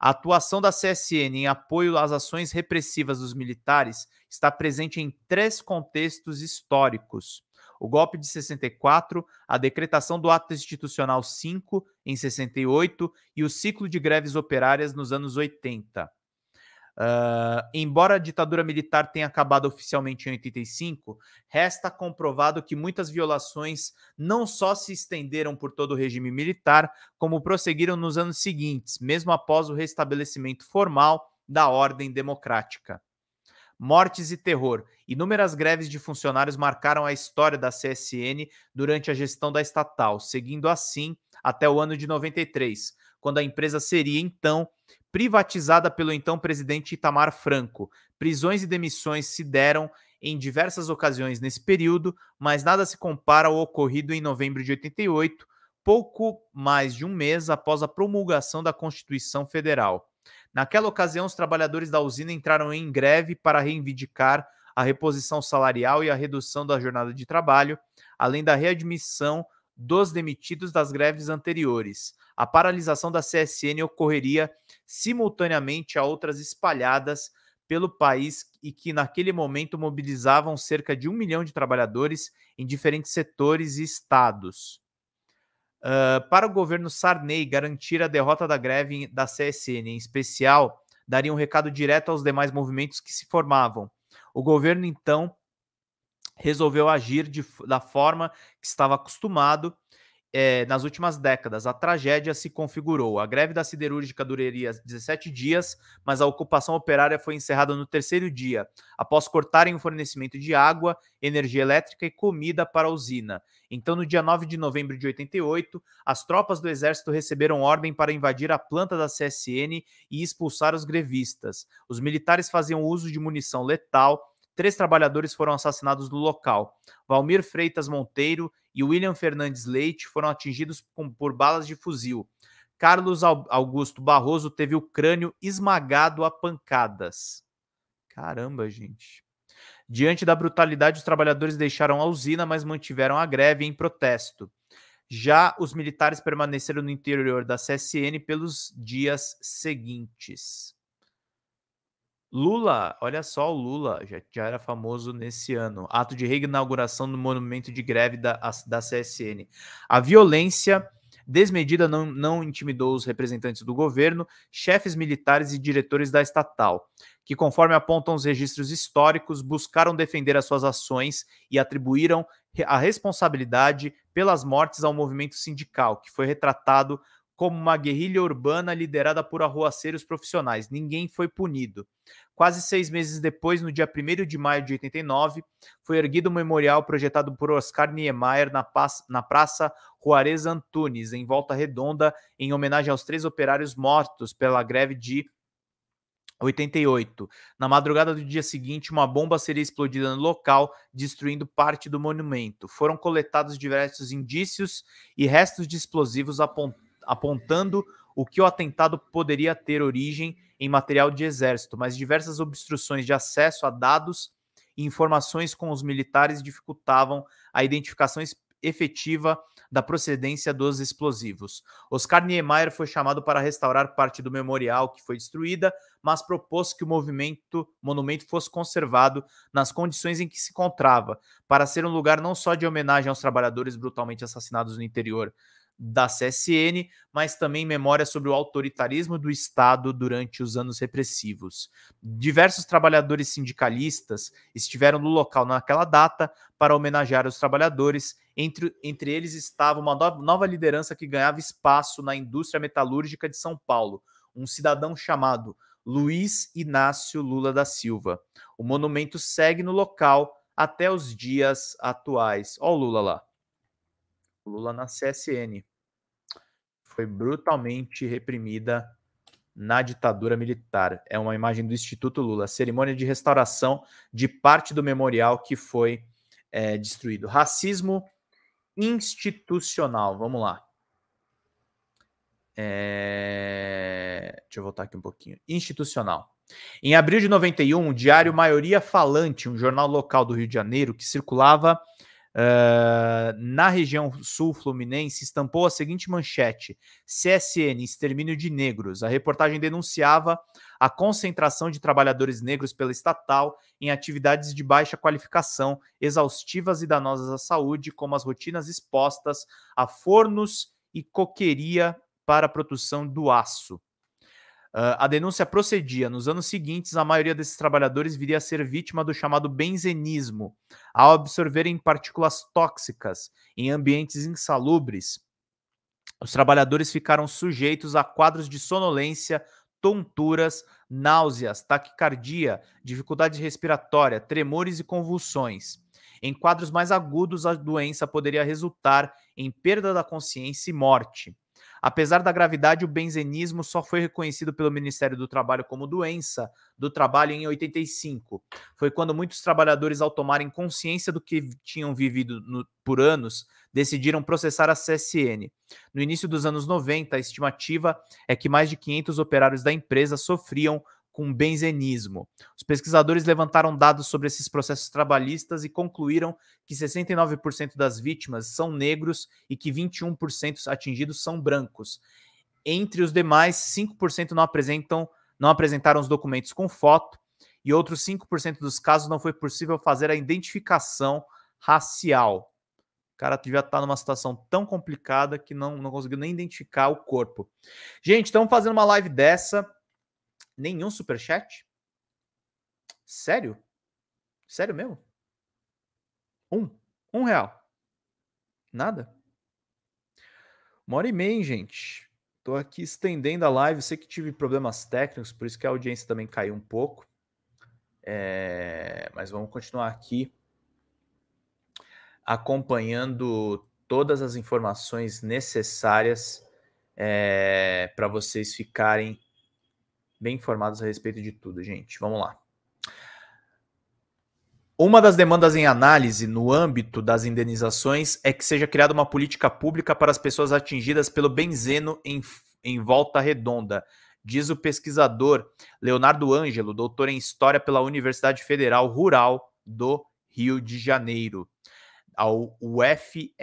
A atuação da CSN em apoio às ações repressivas dos militares está presente em 3 contextos históricos: o golpe de 64, a decretação do Ato Institucional 5, em 68, e o ciclo de greves operárias nos anos 80. Embora a ditadura militar tenha acabado oficialmente em 85, resta comprovado que muitas violações não só se estenderam por todo o regime militar, como prosseguiram nos anos seguintes, mesmo após o restabelecimento formal da ordem democrática. Mortes e terror. Inúmeras greves de funcionários marcaram a história da CSN durante a gestão da estatal, seguindo assim até o ano de 93, quando a empresa seria, então, privatizada pelo então presidente Itamar Franco. Prisões e demissões se deram em diversas ocasiões nesse período, mas nada se compara ao ocorrido em novembro de 88, pouco mais de um mês após a promulgação da Constituição Federal. Naquela ocasião, os trabalhadores da usina entraram em greve para reivindicar a reposição salarial e a redução da jornada de trabalho, além da readmissão dos demitidos das greves anteriores. A paralisação da CSN ocorreria simultaneamente a outras espalhadas pelo país e que naquele momento mobilizavam cerca de 1 milhão de trabalhadores em diferentes setores e estados. Para o governo Sarney, garantir a derrota da greve da CSN, em especial, daria um recado direto aos demais movimentos que se formavam. O governo, então, resolveu agir da forma que estava acostumado nas últimas décadas. A tragédia se configurou. A greve da siderúrgica duraria 17 dias, mas a ocupação operária foi encerrada no 3º dia, após cortarem o fornecimento de água, energia elétrica e comida para a usina. Então, no dia 9 de novembro de 88, as tropas do Exército receberam ordem para invadir a planta da CSN e expulsar os grevistas. Os militares faziam uso de munição letal. 3 trabalhadores foram assassinados no local. Valmir Freitas Monteiro e William Fernandes Leite foram atingidos por balas de fuzil. Carlos Augusto Barroso teve o crânio esmagado a pancadas. Caramba, gente. Diante da brutalidade, os trabalhadores deixaram a usina, mas mantiveram a greve em protesto. Já os militares permaneceram no interior da CSN pelos dias seguintes. Lula, olha só, o Lula já era famoso nesse ano. Ato de reinauguração do monumento de greve da CSN. A violência desmedida não intimidou os representantes do governo, chefes militares e diretores da estatal, que, conforme apontam os registros históricos, buscaram defender as suas ações e atribuíram a responsabilidade pelas mortes ao movimento sindical, que foi retratado como uma guerrilha urbana liderada por arruaceiros profissionais. Ninguém foi punido. Quase 6 meses depois, no dia 1º de maio de 89, foi erguido um memorial projetado por Oscar Niemeyer na Praça Juarez Antunes, em Volta Redonda, em homenagem aos 3 operários mortos pela greve de 88. Na madrugada do dia seguinte, uma bomba seria explodida no local, destruindo parte do monumento. Foram coletados diversos indícios e restos de explosivos apontando o que o atentado poderia ter origem em material de exército, mas diversas obstruções de acesso a dados e informações com os militares dificultavam a identificação efetiva da procedência dos explosivos. Oscar Niemeyer foi chamado para restaurar parte do memorial que foi destruída, mas propôs que o monumento fosse conservado nas condições em que se encontrava, para ser um lugar não só de homenagem aos trabalhadores brutalmente assassinados no interior da CSN, mas também memória sobre o autoritarismo do Estado durante os anos repressivos. Diversos trabalhadores sindicalistas estiveram no local naquela data para homenagear os trabalhadores. Entre eles estava uma nova liderança que ganhava espaço na indústria metalúrgica de São Paulo, um cidadão chamado Luiz Inácio Lula da Silva. O monumento segue no local até os dias atuais. Olha o Lula lá. O Lula na CSN. Foi brutalmente reprimida na ditadura militar. É uma imagem do Instituto Lula. Cerimônia de restauração de parte do memorial que foi destruído. Racismo institucional. Vamos lá. Deixa eu voltar aqui um pouquinho. Institucional. Em abril de 91, o diário Maioria Falante, um jornal local do Rio de Janeiro, que circulava Na região sul fluminense, estampou a seguinte manchete: CSN, extermínio de negros. A reportagem denunciava a concentração de trabalhadores negros pela estatal em atividades de baixa qualificação, exaustivas e danosas à saúde, como as rotinas expostas a fornos e coqueria para a produção do aço. A denúncia procedia. Nos anos seguintes, a maioria desses trabalhadores viria a ser vítima do chamado benzenismo, ao absorverem partículas tóxicas em ambientes insalubres. Os trabalhadores ficaram sujeitos a quadros de sonolência, tonturas, náuseas, taquicardia, dificuldade respiratória, tremores e convulsões. Em quadros mais agudos, a doença poderia resultar em perda da consciência e morte. Apesar da gravidade, o benzenismo só foi reconhecido pelo Ministério do Trabalho como doença do trabalho em 85. Foi quando muitos trabalhadores, ao tomarem consciência do que tinham vivido por anos, decidiram processar a CSN. No início dos anos 90, a estimativa é que mais de 500 operários da empresa sofriam com benzenismo. Os pesquisadores levantaram dados sobre esses processos trabalhistas e concluíram que 69% das vítimas são negros e que 21% atingidos são brancos. Entre os demais, 5% não apresentaram os documentos com foto e outros 5% dos casos não foi possível fazer a identificação racial. O cara devia estar numa situação tão complicada que não conseguiu nem identificar o corpo. Gente, estamos fazendo uma live dessa. Nenhum superchat? Sério? Sério mesmo? Um real. Nada? 1h30, hein, gente? Tô aqui estendendo a live. Sei que tive problemas técnicos, por isso que a audiência também caiu um pouco. Mas vamos continuar aqui acompanhando todas as informações necessárias para vocês ficarem bem informados a respeito de tudo, gente. Vamos lá. Uma das demandas em análise no âmbito das indenizações é que seja criada uma política pública para as pessoas atingidas pelo benzeno em Volta Redonda, diz o pesquisador Leonardo Ângelo, doutor em História pela Universidade Federal Rural do Rio de Janeiro, ao UFRRJ,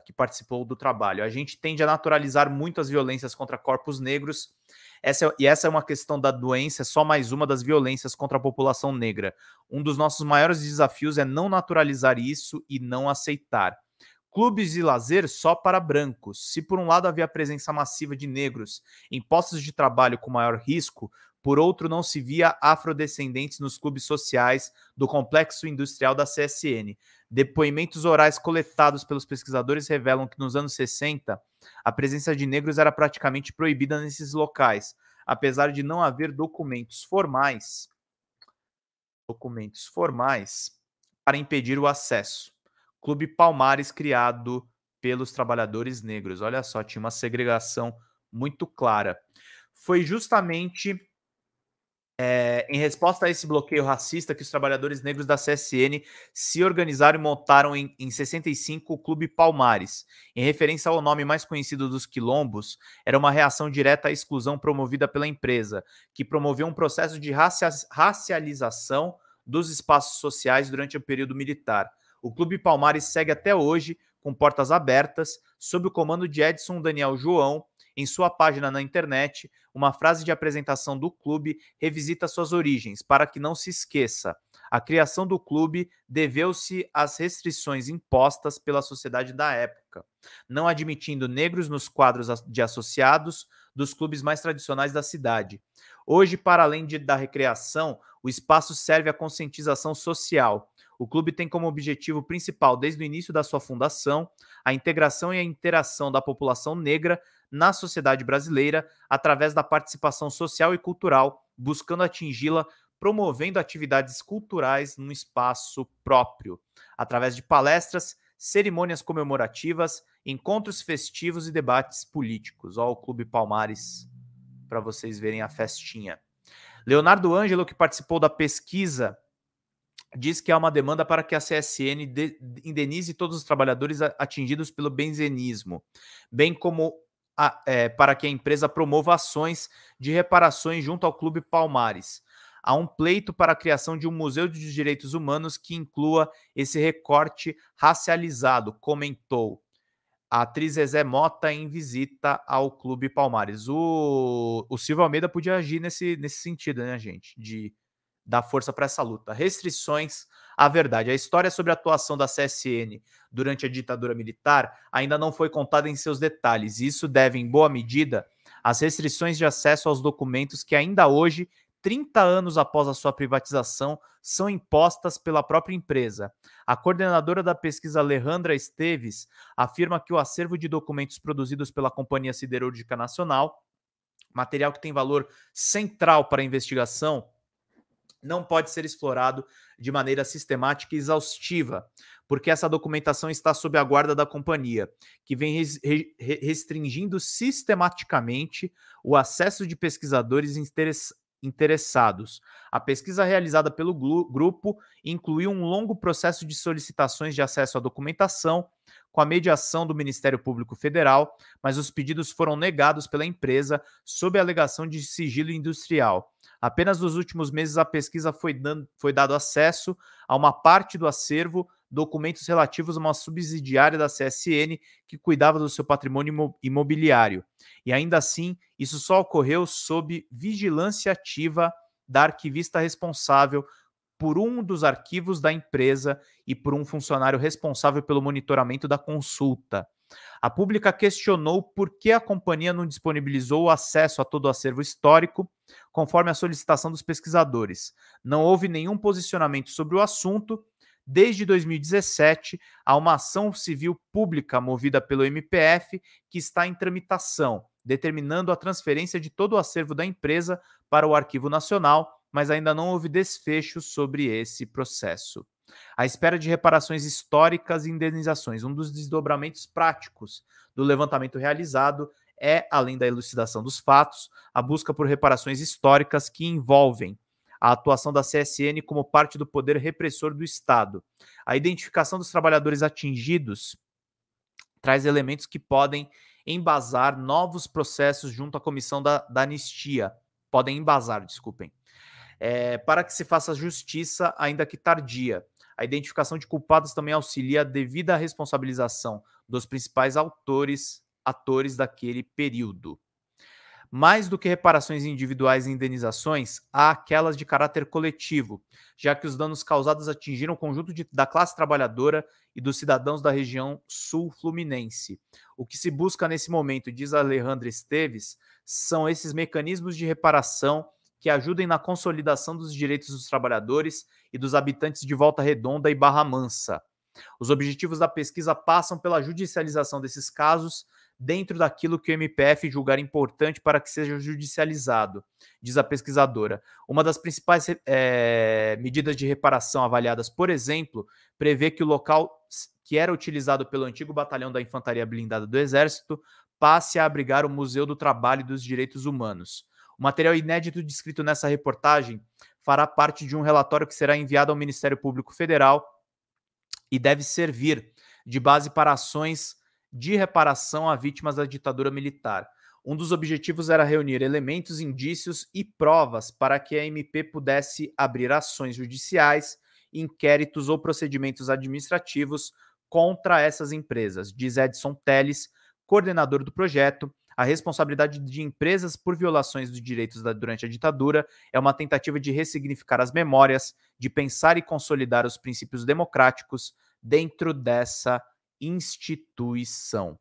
que participou do trabalho. A gente tende a naturalizar muito as violências contra corpos negros. Essa é uma questão da doença, é só mais uma das violências contra a população negra. Um dos nossos maiores desafios é não naturalizar isso e não aceitar. Clubes de lazer só para brancos. Se por um lado havia a presença massiva de negros em postos de trabalho com maior risco, por outro não se via afrodescendentes nos clubes sociais do complexo industrial da CSN. Depoimentos orais coletados pelos pesquisadores revelam que nos anos 60, a presença de negros era praticamente proibida nesses locais, apesar de não haver documentos formais para impedir o acesso. Clube Palmares, criado pelos trabalhadores negros. Olha só, tinha uma segregação muito clara. Foi justamente em resposta a esse bloqueio racista que os trabalhadores negros da CSN se organizaram e montaram em 65 o Clube Palmares. Em referência ao nome mais conhecido dos quilombos, era uma reação direta à exclusão promovida pela empresa, que promoveu um processo de racialização dos espaços sociais durante o período militar. O Clube Palmares segue até hoje com portas abertas, sob o comando de Edson Daniel João. Em sua página na internet, uma frase de apresentação do clube revisita suas origens, para que não se esqueça. A criação do clube deveu-se às restrições impostas pela sociedade da época, não admitindo negros nos quadros de associados dos clubes mais tradicionais da cidade. Hoje, para além da recreação, o espaço serve à conscientização social. O clube tem como objetivo principal, desde o início da sua fundação, a integração e a interação da população negra na sociedade brasileira através da participação social e cultural, buscando atingi-la, promovendo atividades culturais num espaço próprio, através de palestras, cerimônias comemorativas, encontros festivos e debates políticos. Ó, o Clube Palmares, para vocês verem a festinha. Leonardo Ângelo, que participou da pesquisa, diz que há uma demanda para que a CSN indenize todos os trabalhadores atingidos pelo benzenismo, bem como para que a empresa promova ações de reparações junto ao Clube Palmares. há um pleito para a criação de um museu dos direitos humanos que inclua esse recorte racializado, comentou a atriz Zezé Mota em visita ao Clube Palmares. O Silvio Almeida podia agir nesse sentido, né, gente? De dar força para essa luta. Restrições à verdade. A história sobre a atuação da CSN durante a ditadura militar ainda não foi contada em seus detalhes. E isso deve, em boa medida, às restrições de acesso aos documentos que ainda hoje, 30 anos após a sua privatização, são impostas pela própria empresa. A coordenadora da pesquisa, Alejandra Esteves, afirma que o acervo de documentos produzidos pela Companhia Siderúrgica Nacional, material que tem valor central para a investigação, não pode ser explorado de maneira sistemática e exaustiva, porque essa documentação está sob a guarda da companhia, que vem restringindo sistematicamente o acesso de pesquisadores interessados. A pesquisa realizada pelo grupo incluiu um longo processo de solicitações de acesso à documentação, com a mediação do Ministério Público Federal, mas os pedidos foram negados pela empresa sob a alegação de sigilo industrial. Apenas nos últimos meses a pesquisa foi dado acesso a uma parte do acervo, documentos relativos a uma subsidiária da CSN que cuidava do seu patrimônio imobiliário. E ainda assim, isso só ocorreu sob vigilância ativa da arquivista responsável por um dos arquivos da empresa e por um funcionário responsável pelo monitoramento da consulta. A pública questionou por que a companhia não disponibilizou o acesso a todo o acervo histórico, conforme a solicitação dos pesquisadores. Não houve nenhum posicionamento sobre o assunto. Desde 2017, há uma ação civil pública movida pelo MPF que está em tramitação, determinando a transferência de todo o acervo da empresa para o Arquivo Nacional, mas ainda não houve desfecho sobre esse processo. À espera de reparações históricas e indenizações, um dos desdobramentos práticos do levantamento realizado é, além da elucidação dos fatos, a busca por reparações históricas que envolvem a atuação da CSN como parte do poder repressor do Estado. A identificação dos trabalhadores atingidos traz elementos que podem embasar novos processos junto à comissão da anistia. Podem embasar, desculpem. Para que se faça justiça, ainda que tardia. A identificação de culpados também auxilia a devida responsabilização dos principais atores daquele período. Mais do que reparações individuais e indenizações, há aquelas de caráter coletivo, já que os danos causados atingiram o conjunto da classe trabalhadora e dos cidadãos da região sul-fluminense. O que se busca nesse momento, diz Alejandra Esteves, são esses mecanismos de reparação que ajudem na consolidação dos direitos dos trabalhadores e dos habitantes de Volta Redonda e Barra Mansa. Os objetivos da pesquisa passam pela judicialização desses casos dentro daquilo que o MPF julgar importante para que seja judicializado, diz a pesquisadora. Uma das principais medidas de reparação avaliadas, por exemplo, prevê que o local que era utilizado pelo antigo batalhão da Infantaria Blindada do Exército passe a abrigar o Museu do Trabalho e dos Direitos Humanos. O material inédito descrito nessa reportagem fará parte de um relatório que será enviado ao Ministério Público Federal e deve servir de base para ações de reparação a vítimas da ditadura militar. Um dos objetivos era reunir elementos, indícios e provas para que a MP pudesse abrir ações judiciais, inquéritos ou procedimentos administrativos contra essas empresas, diz Edson Teles, coordenador do projeto. A responsabilidade de empresas por violações dos direitos durante a ditadura é uma tentativa de ressignificar as memórias, de pensar e consolidar os princípios democráticos dentro dessa instituição.